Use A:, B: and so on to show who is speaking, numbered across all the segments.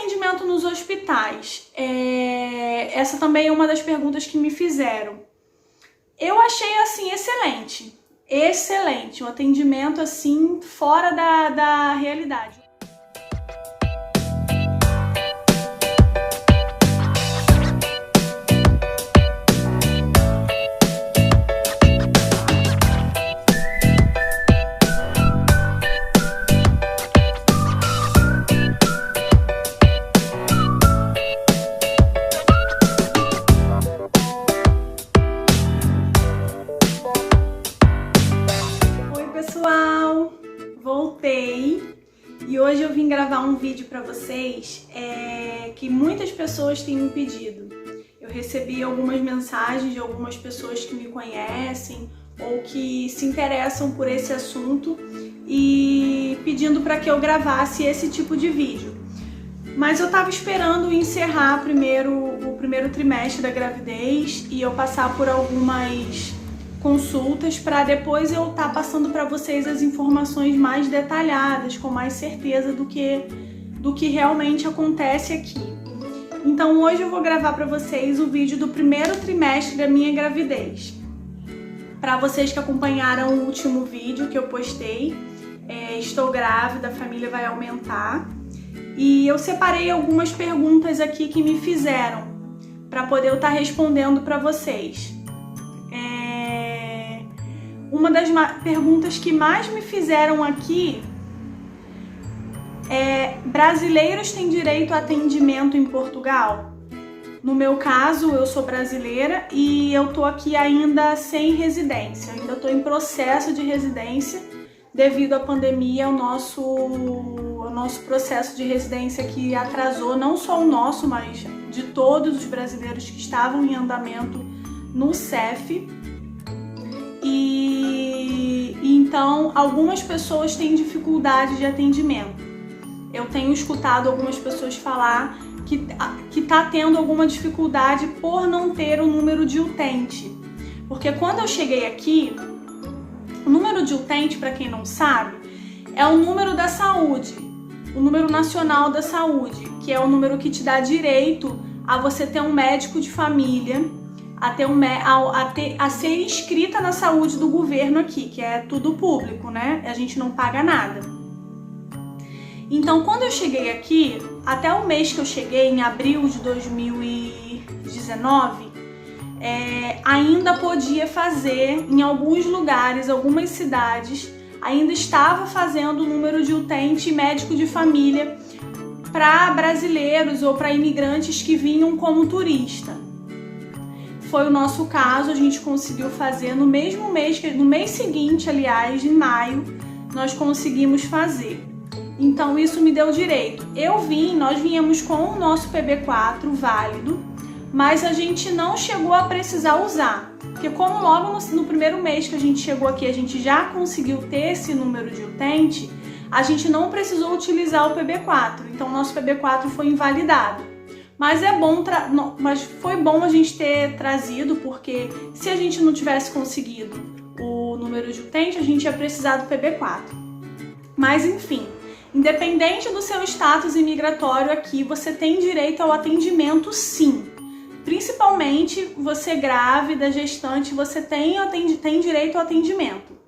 A: atendimento nos hospitais? Essa também é uma das perguntas que me fizeram. Eu achei assim excelente, um atendimento assim fora da realidade. Pessoal, voltei e hoje eu vim gravar um vídeo para vocês que muitas pessoas têm me pedido. Eu recebi algumas mensagens de algumas pessoas que me conhecem ou que se interessam por esse assunto e pedindo para que eu gravasse esse tipo de vídeo. Mas eu estava esperando encerrar o primeiro trimestre da gravidez e eu passar por algumas consultas para depois eu estar passando para vocês as informações mais detalhadas, com mais certeza do que realmente acontece aqui. Então hoje eu vou gravar para vocês o vídeo do primeiro trimestre da minha gravidez. Para vocês que acompanharam o último vídeo que eu postei, estou grávida, a família vai aumentar. E eu separei algumas perguntas aqui que me fizeram para poder eu estar respondendo para vocês. Uma das perguntas que mais me fizeram aqui é: brasileiros têm direito a atendimento em Portugal? No meu caso, eu sou brasileira e eu tô aqui ainda sem residência, ainda tô em processo de residência devido à pandemia. O nosso processo de residência que atrasou, não só o nosso, mas de todos os brasileiros que estavam em andamento no CEF. E então algumas pessoas têm dificuldade de atendimento. Eu tenho escutado algumas pessoas falar que tá tendo alguma dificuldade por não ter o número de utente. Porque quando eu cheguei aqui, o número de utente, para quem não sabe, é o número da saúde, o número nacional da saúde, que é o número que te dá direito a você ter um médico de família, a ser inscrita na saúde do governo aqui, que é tudo público, né? A gente não paga nada. Então, quando eu cheguei aqui, até o mês que eu cheguei, em abril de 2019, ainda podia fazer, em alguns lugares, algumas cidades, ainda estava fazendo o número de utente médico de família para brasileiros ou para imigrantes que vinham como turista. Foi o nosso caso, a gente conseguiu fazer no mesmo mês, no mês seguinte, aliás, em maio, nós conseguimos fazer. Então isso me deu direito. Nós viemos com o nosso PB4 válido, mas a gente não chegou a precisar usar. Porque como logo no primeiro mês que a gente chegou aqui, a gente já conseguiu ter esse número de utente, a gente não precisou utilizar o PB4. Então o nosso PB4 foi invalidado. Mas mas foi bom a gente ter trazido, porque se a gente não tivesse conseguido o número de utente, a gente ia precisar do PB4. Mas enfim, independente do seu status imigratório aqui, você tem direito ao atendimento, sim. Principalmente você grávida, gestante, você tem direito ao atendimento.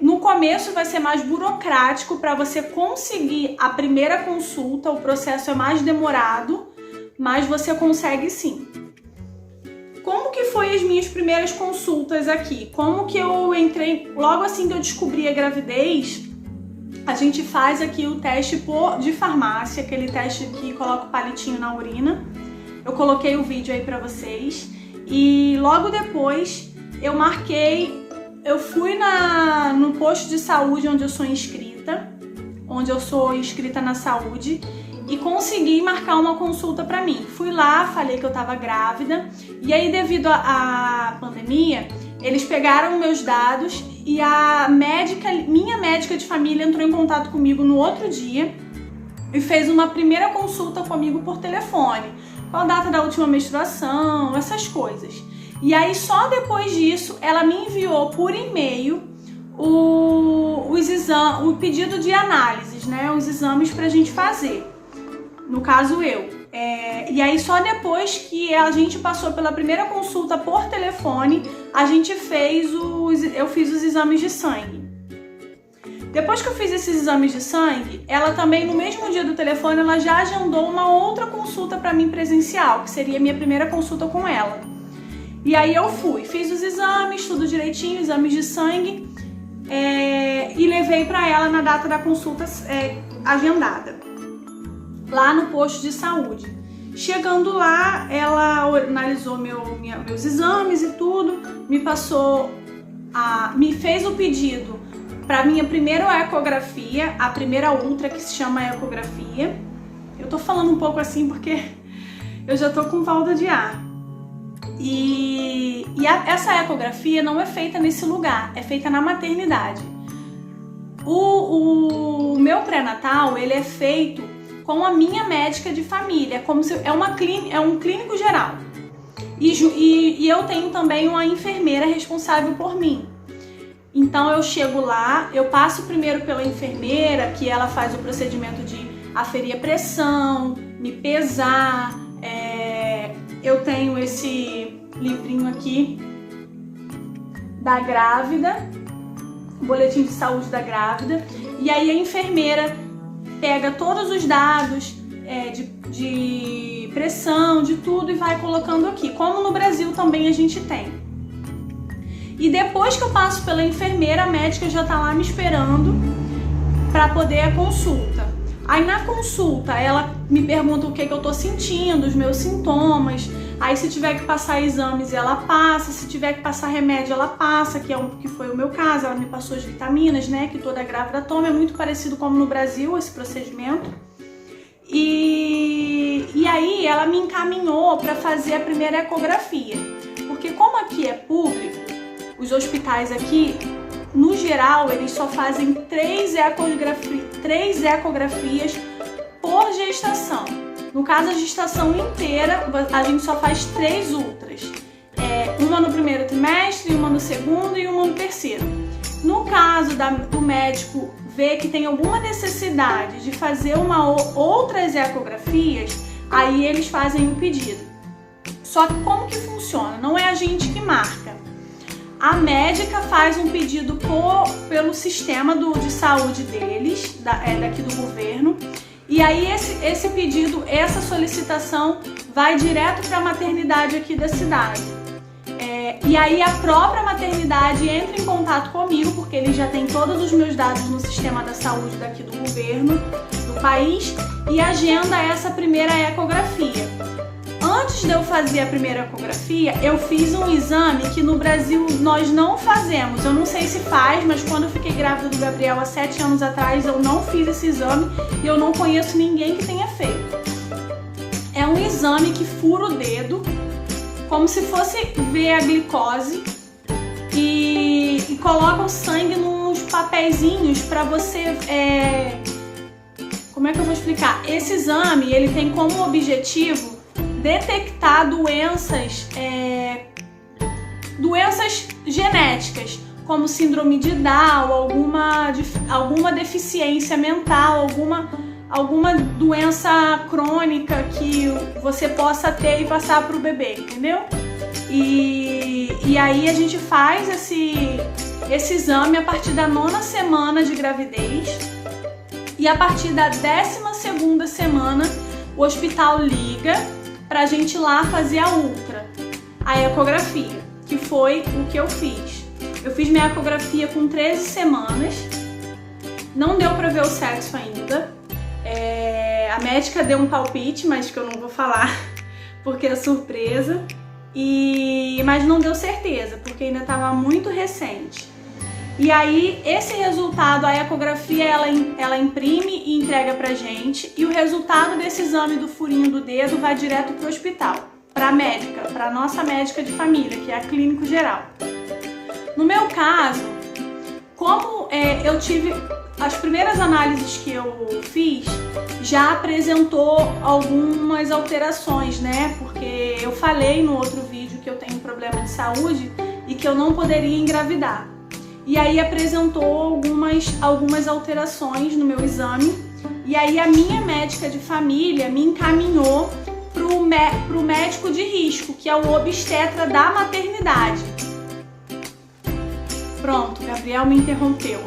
A: No começo vai ser mais burocrático para você conseguir a primeira consulta, o processo é mais demorado, mas você consegue sim. Como que foi as minhas primeiras consultas aqui? Como que eu entrei, logo assim que eu descobri a gravidez, a gente faz aqui o teste de farmácia, aquele teste que coloca o palitinho na urina. Eu coloquei o vídeo aí pra vocês e logo depois eu fui no posto de saúde onde eu sou inscrita na saúde e consegui marcar uma consulta pra mim. Fui lá, falei que eu tava grávida e aí devido à pandemia, eles pegaram meus dados e minha médica de família entrou em contato comigo no outro dia e fez uma primeira consulta comigo por telefone, com a data da última menstruação, essas coisas. E aí só depois disso ela me enviou por e-mail o pedido de análises, né, os exames pra gente fazer. no caso eu. E aí só depois que a gente passou pela primeira consulta por telefone, eu fiz os exames de sangue. Depois que eu fiz esses exames de sangue, ela também, no mesmo dia do telefone, ela já agendou uma outra consulta para mim presencial, que seria a minha primeira consulta com ela. E aí eu fiz os exames, tudo direitinho, exames de sangue, e levei para ela na data da consulta agendada, lá no posto de saúde. Chegando lá, ela analisou meus exames e tudo, me fez o pedido para minha primeira ecografia, a primeira ultra, que se chama ecografia. Eu tô falando um pouco assim porque eu já tô com falta de ar. Essa ecografia não é feita nesse lugar, é feita na maternidade. O meu pré-natal, ele é feito com a minha médica de família, como se é um clínico geral. E eu tenho também uma enfermeira responsável por mim. Então eu chego lá, eu passo primeiro pela enfermeira, que ela faz o procedimento de aferir a pressão, me pesar. Eu tenho esse livrinho aqui da grávida, o boletim de saúde da grávida, e aí a enfermeira pega todos os dados de pressão, de tudo, e vai colocando aqui, como no Brasil também a gente tem. E depois que eu passo pela enfermeira, a médica já tá lá me esperando para poder a consulta. Aí na consulta ela me pergunta o que eu tô sentindo, os meus sintomas. Aí se tiver que passar exames ela passa, se tiver que passar remédio ela passa, que foi o meu caso. Ela me passou as vitaminas, né, que toda grávida toma. É muito parecido como no Brasil esse procedimento. E aí ela me encaminhou para fazer a primeira ecografia. Porque como aqui é público, os hospitais aqui, no geral, eles só fazem 3 ecografias por gestação. No caso, a gestação inteira, a gente só faz 3 ultras. Uma no primeiro trimestre, uma no segundo e uma no terceiro. No caso do médico ver que tem alguma necessidade de fazer outras ecografias, aí eles fazem o pedido. Só que como que funciona? Não é a gente que marca. A médica faz um pedido pelo sistema de saúde deles, daqui do governo, e aí esse pedido, essa solicitação vai direto para a maternidade aqui da cidade. E aí a própria maternidade entra em contato comigo, porque eles já têm todos os meus dados no sistema da saúde daqui do governo, do país, e agenda essa primeira ecografia. Antes de eu fazer a primeira ecografia, eu fiz um exame que no Brasil nós não fazemos. Eu não sei se faz, mas quando eu fiquei grávida do Gabriel há 7 anos atrás, eu não fiz esse exame e eu não conheço ninguém que tenha feito. É um exame que fura o dedo, como se fosse ver a glicose, e coloca o sangue nos papeizinhos para você... Como é que eu vou explicar? Esse exame, ele tem como objetivo detectar doenças genéticas, como síndrome de Down, alguma deficiência mental, alguma doença crônica que você possa ter e passar para o bebê, entendeu? E aí a gente faz esse exame a partir da 9ª semana de gravidez, e a partir da 12ª semana o hospital liga pra gente ir lá fazer a ultra, a ecografia, que foi o que eu fiz. Eu fiz minha ecografia com 13 semanas, não deu pra ver o sexo ainda. A médica deu um palpite, mas que eu não vou falar, porque é surpresa. Mas não deu certeza, porque ainda estava muito recente. E aí, esse resultado, a ecografia, ela imprime e entrega pra gente, e o resultado desse exame do furinho do dedo vai direto pro hospital, pra médica, pra nossa médica de família, que é a clínico geral. No meu caso, como eu tive as primeiras análises que eu fiz, já apresentou algumas alterações, né? Porque eu falei no outro vídeo que eu tenho problema de saúde e que eu não poderia engravidar. E aí apresentou algumas alterações no meu exame, E aí a minha médica de família me encaminhou pro médico de risco, que é o obstetra da maternidade. Pronto, Gabriel me interrompeu.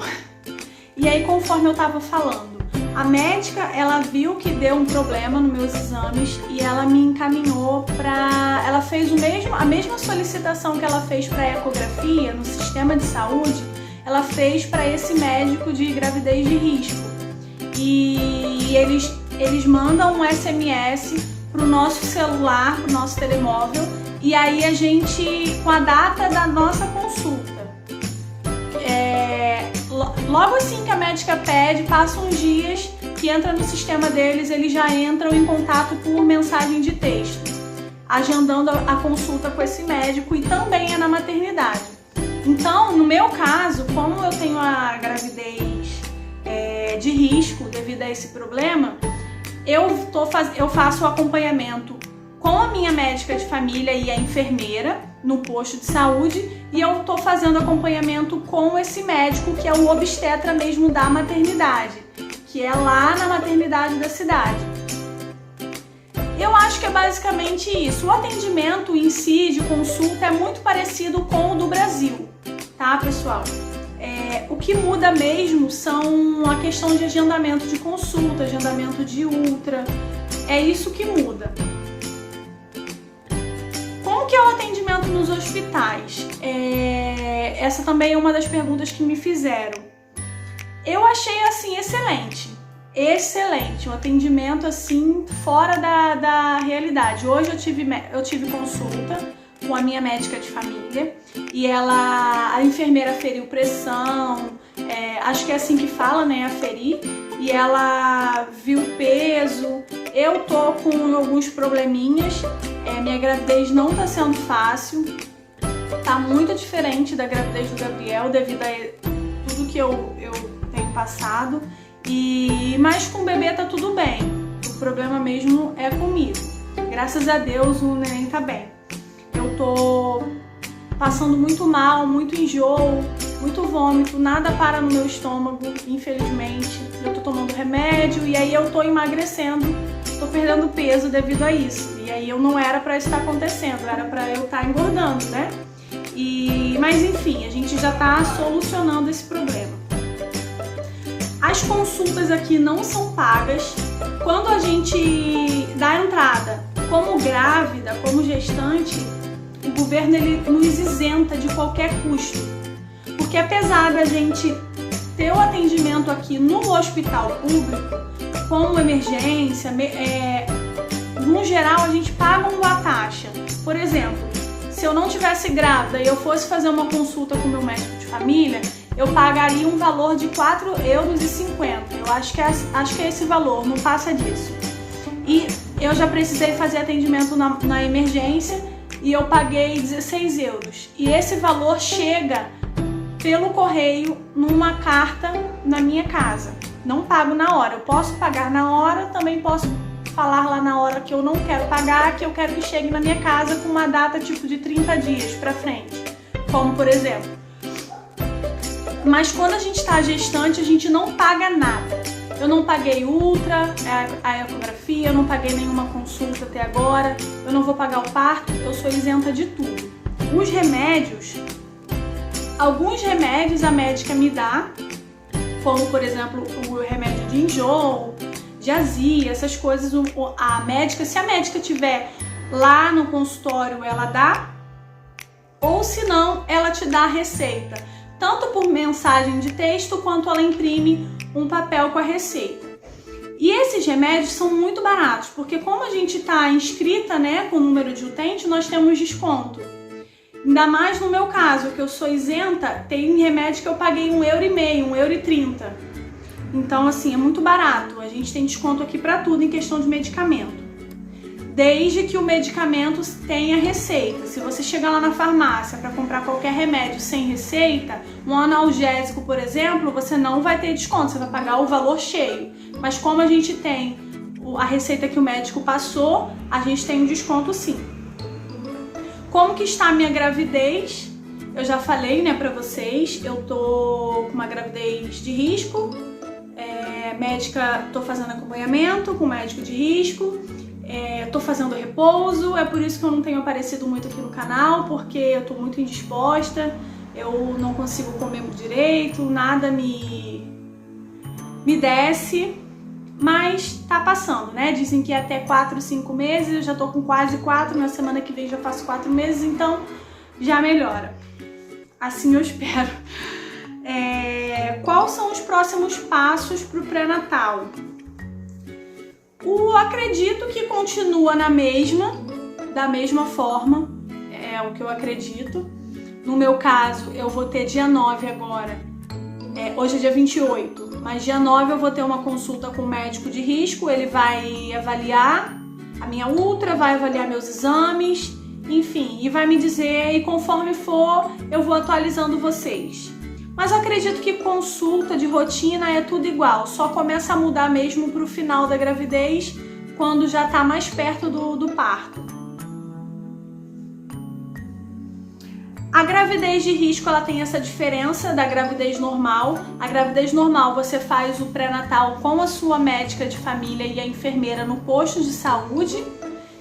A: E aí, conforme eu tava falando, a médica, ela viu que deu um problema nos meus exames e ela me encaminhou para... Ela fez a mesma solicitação que ela fez para ecografia no sistema de saúde, ela fez para esse médico de gravidez de risco. E eles mandam um SMS pro nosso celular, pro nosso telemóvel, e aí a gente, com a data da nossa consulta, logo assim que a médica pede, passam uns dias que entra no sistema deles, eles já entram em contato por mensagem de texto, agendando a consulta com esse médico, e também é na maternidade. Então, no meu caso, como eu tenho a gravidez de risco devido a esse problema, eu faço o acompanhamento com a minha médica de família e a enfermeira no posto de saúde, e eu tô fazendo acompanhamento com esse médico que é o obstetra mesmo da maternidade, que é lá na maternidade da cidade. Eu acho que é basicamente isso. O atendimento em si de consulta é muito parecido com o do Brasil, tá, pessoal? O que muda mesmo são a questão de agendamento de consulta, agendamento de ultra, é isso que muda. Como que é o atendimento nos hospitais? Essa também é uma das perguntas que me fizeram. Eu achei assim excelente, um atendimento assim fora da realidade. Hoje eu tive consulta com a minha médica de família e a enfermeira feriu pressão, acho que é assim que fala, né, aferir, e ela viu o peso. Eu tô com alguns probleminhas, minha gravidez não tá sendo fácil, tá muito diferente da gravidez do Gabriel devido a tudo que eu tenho passado, mas com o bebê tá tudo bem, o problema mesmo é comigo. Graças a Deus o neném tá bem. Eu tô passando muito mal, muito enjoo, muito vômito, nada para no meu estômago, infelizmente. Eu tô tomando remédio e aí eu tô emagrecendo, tô perdendo peso devido a isso. E aí não era para isso estar acontecendo, era para eu estar engordando, né? Mas enfim, a gente já tá solucionando esse problema. As consultas aqui não são pagas. Quando a gente dá entrada como grávida, como gestante, o governo ele nos isenta de qualquer custo, porque apesar da gente ter o atendimento aqui no hospital público, como emergência, no geral a gente paga uma taxa. Por exemplo, se eu não tivesse grávida e eu fosse fazer uma consulta com o meu médico de família, eu pagaria um valor de R$4,50. Eu acho que é esse valor, não passa disso. E eu já precisei fazer atendimento na emergência, e eu paguei €16. E esse valor chega pelo correio numa carta na minha casa. Não pago na hora. Eu posso pagar na hora, também posso falar lá na hora que eu não quero pagar, que eu quero que chegue na minha casa com uma data tipo de 30 dias pra frente. Como por exemplo. Mas quando a gente tá gestante, a gente não paga nada. Eu não paguei ultra, a ecografia, eu não paguei nenhuma consulta até agora, eu não vou pagar o parto, eu sou isenta de tudo. Os remédios, alguns remédios a médica me dá, como por exemplo o remédio de enjoo, de azia, essas coisas, a médica, se a médica tiver lá no consultório, ela dá, ou se não, ela te dá a receita, tanto por mensagem de texto, quanto ela imprime um papel com a receita. E esses remédios são muito baratos, porque como a gente está inscrita, né, com o número de utente, nós temos desconto. Ainda mais no meu caso, que eu sou isenta, tem remédio que eu paguei €1,50, €1,30. Então, assim, é muito barato. A gente tem desconto aqui para tudo em questão de medicamento. Desde que o medicamento tenha receita. Se você chegar lá na farmácia para comprar qualquer remédio sem receita, um analgésico, por exemplo, você não vai ter desconto, você vai pagar o valor cheio. Mas como a gente tem a receita que o médico passou, a gente tem um desconto sim. Como que está a minha gravidez? Eu já falei, né, pra vocês, eu tô com uma gravidez de risco, médica, tô fazendo acompanhamento com médico de risco, tô fazendo repouso, é por isso que eu não tenho aparecido muito aqui no canal, porque eu tô muito indisposta, eu não consigo comer direito, nada me desce, mas tá passando, né? Dizem que é até 4, 5 meses, eu já tô com quase 4, na semana que vem já faço 4 meses, então já melhora. Assim eu espero. Quais são os próximos passos pro pré-natal? Acredito que continua da mesma forma, é o que eu acredito. No meu caso, eu vou ter dia 9 agora, hoje é dia 28, mas dia 9 eu vou ter uma consulta com o médico de risco, ele vai avaliar a minha ultra, vai avaliar meus exames, enfim, e vai me dizer, e conforme for, eu vou atualizando vocês. Mas eu acredito que consulta de rotina é tudo igual, só começa a mudar mesmo pro final da gravidez, quando já tá mais perto do parto. A gravidez de risco, ela tem essa diferença da gravidez normal. A gravidez normal, você faz o pré-natal com a sua médica de família e a enfermeira no posto de saúde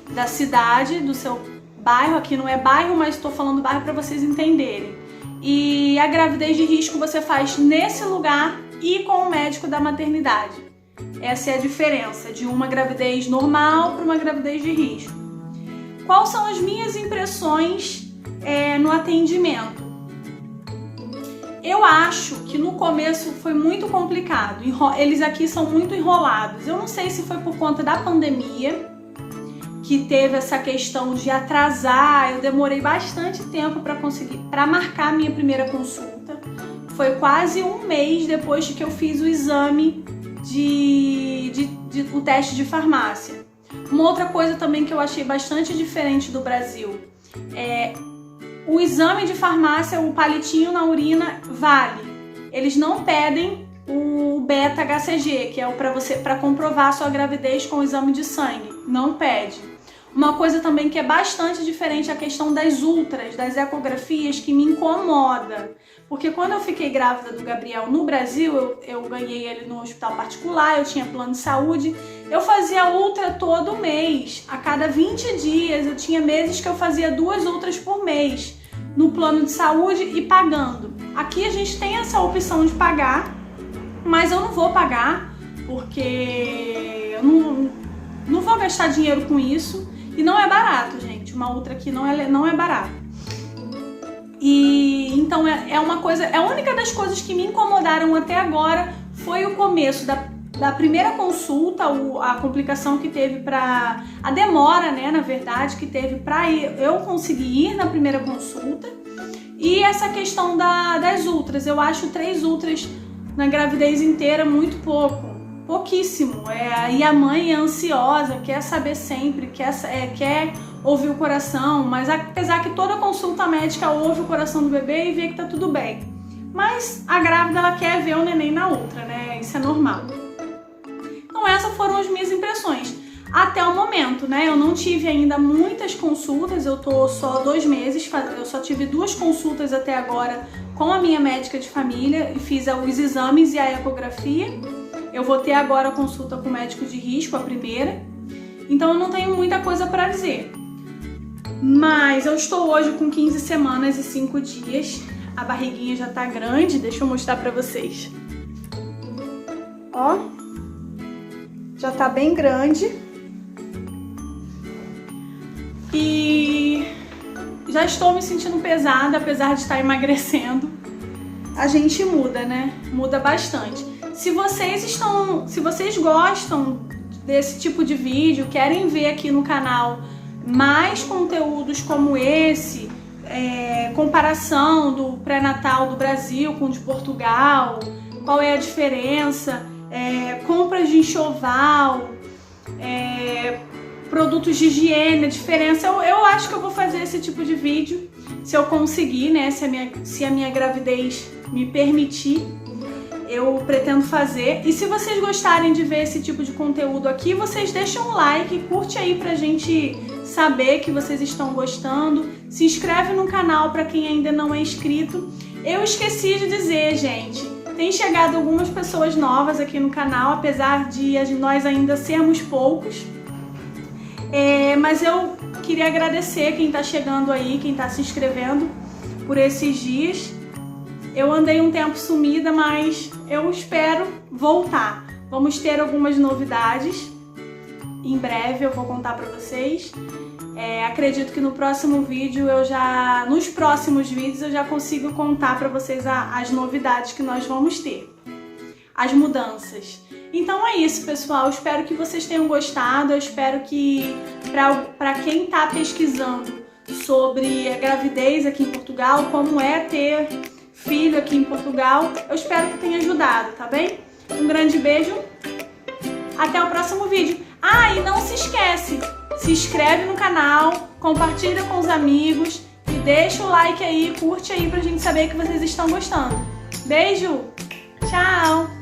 A: da cidade, do seu bairro. Aqui não é bairro, mas estou falando bairro para vocês entenderem. E a gravidez de risco você faz nesse lugar e com o médico da maternidade. Essa é a diferença de uma gravidez normal para uma gravidez de risco. Quais são as minhas impressões no atendimento? Eu acho que no começo foi muito complicado. Eles aqui são muito enrolados. Eu não sei se foi por conta da pandemia, que teve essa questão de atrasar. Eu demorei bastante tempo para marcar minha primeira consulta. Foi quase um mês depois de que eu fiz o exame o teste de farmácia. Uma outra coisa também que eu achei bastante diferente do Brasil o exame de farmácia, o palitinho na urina vale. Eles não pedem o beta-HCG, que é para comprovar a sua gravidez com o exame de sangue. Não pede. Uma coisa também que é bastante diferente é a questão das ultras, das ecografias, que me incomoda. Porque quando eu fiquei grávida do Gabriel no Brasil, eu ganhei ele no hospital particular, eu tinha plano de saúde, eu fazia ultra todo mês. A cada 20 dias, eu tinha meses que eu fazia 2 ultras por mês no plano de saúde e pagando. Aqui a gente tem essa opção de pagar, mas eu não vou pagar, porque eu não vou gastar dinheiro com isso. E não é barato, gente. Uma ultra aqui não é barato. E então é uma coisa. A única das coisas que me incomodaram até agora foi o começo da primeira consulta, a complicação que teve a demora, né, na verdade, que teve para eu conseguir ir na primeira consulta. E essa questão das ultras. Eu acho 3 ultras na gravidez inteira muito pouco. Pouquíssimo. E a mãe é ansiosa, quer saber sempre, quer ouvir o coração, mas apesar que toda consulta médica ouve o coração do bebê e vê que tá tudo bem. Mas a grávida, ela quer ver o neném na outra, né? Isso é normal. Então essas foram as minhas impressões. Até o momento, né? Eu não tive ainda muitas consultas, eu tô só 2 meses, eu só tive 2 consultas até agora com a minha médica de família e fiz os exames e a ecografia. Eu vou ter agora a consulta com o médico de risco, a primeira. Então eu não tenho muita coisa para dizer. Mas eu estou hoje com 15 semanas e 5 dias. A barriguinha já tá grande, deixa eu mostrar para vocês. Ó, já tá bem grande. E já estou me sentindo pesada, apesar de estar emagrecendo. A gente muda, né? Muda bastante. Se vocês gostam desse tipo de vídeo, querem ver aqui no canal mais conteúdos como esse, comparação do pré-natal do Brasil com o de Portugal, qual é a diferença, compras de enxoval, produtos de higiene, a diferença, eu acho que eu vou fazer esse tipo de vídeo, se eu conseguir, né, se a minha gravidez me permitir. Eu pretendo fazer. E se vocês gostarem de ver esse tipo de conteúdo aqui, vocês deixam um like, curte aí pra gente saber que vocês estão gostando. Se inscreve no canal pra quem ainda não é inscrito. Eu esqueci de dizer, gente, Tem chegado algumas pessoas novas aqui no canal, apesar de nós ainda sermos poucos. Mas eu queria agradecer quem tá chegando aí, quem tá se inscrevendo por esses dias. Eu andei um tempo sumida, mas eu espero voltar. Vamos ter algumas novidades. Em breve eu vou contar pra vocês. Acredito que no próximo vídeo nos próximos vídeos eu já consigo contar pra vocês as novidades que nós vamos ter. As mudanças. Então é isso, pessoal. Espero que vocês tenham gostado. Eu espero que pra quem tá pesquisando sobre a gravidez aqui em Portugal, como é ter filho aqui em Portugal, eu espero que tenha ajudado, tá bem? Um grande beijo. Até o próximo vídeo. E não se esquece, se inscreve no canal, compartilha com os amigos e deixa o like aí, curte aí pra gente saber que vocês estão gostando. Beijo, tchau!